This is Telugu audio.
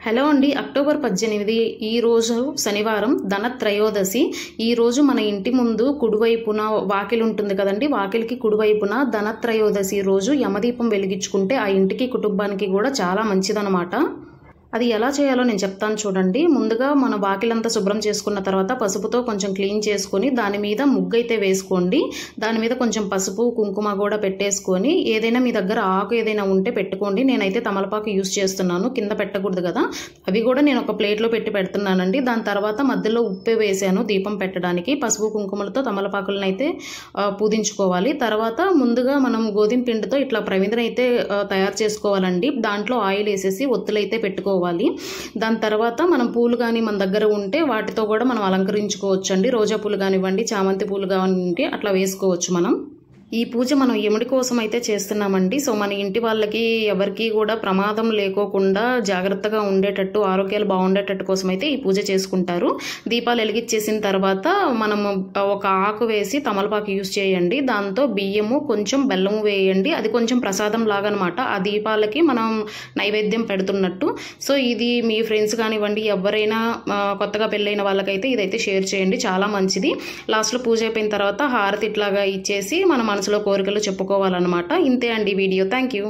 హలో అండి, అక్టోబర్ 18 ఈ రోజు శనివారం ధనత్రయోదశి. ఈ రోజు మన ఇంటి ముందు కుడివైపున వాకిలి ఉంటుంది కదండి, వాకిలికి కుడివైపున ధనత్రయోదశి రోజు యమదీపం వెలిగించుకుంటే ఆ ఇంటికి కుటుంబానికి కూడా చాలా మంచిదన్నమాట. అది ఎలా చేయాలో నేను చెప్తాను చూడండి. ముందుగా మన వాకిలంతా శుభ్రం చేసుకున్న తర్వాత పసుపుతో కొంచెం క్లీన్ చేసుకొని దాని మీద ముగ్గు అయితే వేసుకోండి. దాని మీద కొంచెం పసుపు కుంకుమ కూడా పెట్టేసుకొని ఏదైనా మీ దగ్గర ఆకు ఏదైనా ఉంటే పెట్టుకోండి. నేనైతే తమలపాకు యూస్ చేస్తున్నాను, కింద పెట్టకూడదు కదా. అవి కూడా నేను ఒక ప్లేట్లో పెడుతున్నానండి. దాని తర్వాత మధ్యలో ఉప్పు వేసాను దీపం పెట్టడానికి. పసుపు కుంకుమలతో తమలపాకులను అయితే పూజించుకోవాలి. తర్వాత ముందుగా మనం గోధుమ పిండితో ఇట్లా ప్రమిదను అయితే తయారు చేసుకోవాలండి. దాంట్లో ఆయిల్ వేసేసి ఒత్తులైతే పెట్టుకోవాలి. దాని తర్వాత మనం పూలు కానీ మన దగ్గర ఉంటే వాటితో కూడా మనం అలంకరించుకోవచ్చు అండి. రోజా పూలు కానివ్వండి, చామంతి పూలు కానివ్వండి, అట్లా వేసుకోవచ్చు మనం. ఈ పూజ మనం యముడి కోసం అయితే చేస్తున్నామండి. సో మన ఇంటి వాళ్ళకి ఎవరికి కూడా ప్రమాదం లేకోకుండా జాగ్రత్తగా ఉండేటట్టు, ఆరోగ్యాలు బాగుండేటట్టు కోసం అయితే ఈ పూజ చేసుకుంటారు. దీపాలు వెలిగించేసిన తర్వాత మనం ఒక ఆకు వేసి తమలపాకు యూస్ చేయండి. దాంతో బియ్యము కొంచెం బెల్లము వేయండి. అది కొంచెం ప్రసాదం లాగా అనమాట. ఆ దీపాలకి మనం నైవేద్యం పెడుతున్నట్టు. సో ఇది మీ ఫ్రెండ్స్ కానివ్వండి, ఎవరైనా కొత్తగా పెళ్ళైన వాళ్ళకైతే ఇదైతే షేర్ చేయండి, చాలా మంచిది. లాస్ట్లో పూజ అయిపోయిన తర్వాత హారతి ఇట్లాగా ఇచ్చేసి మన మనసులో కోరికలు చెప్పుకోవాలన్నమాట. ఇంతే అండి వీడియో. Thank you.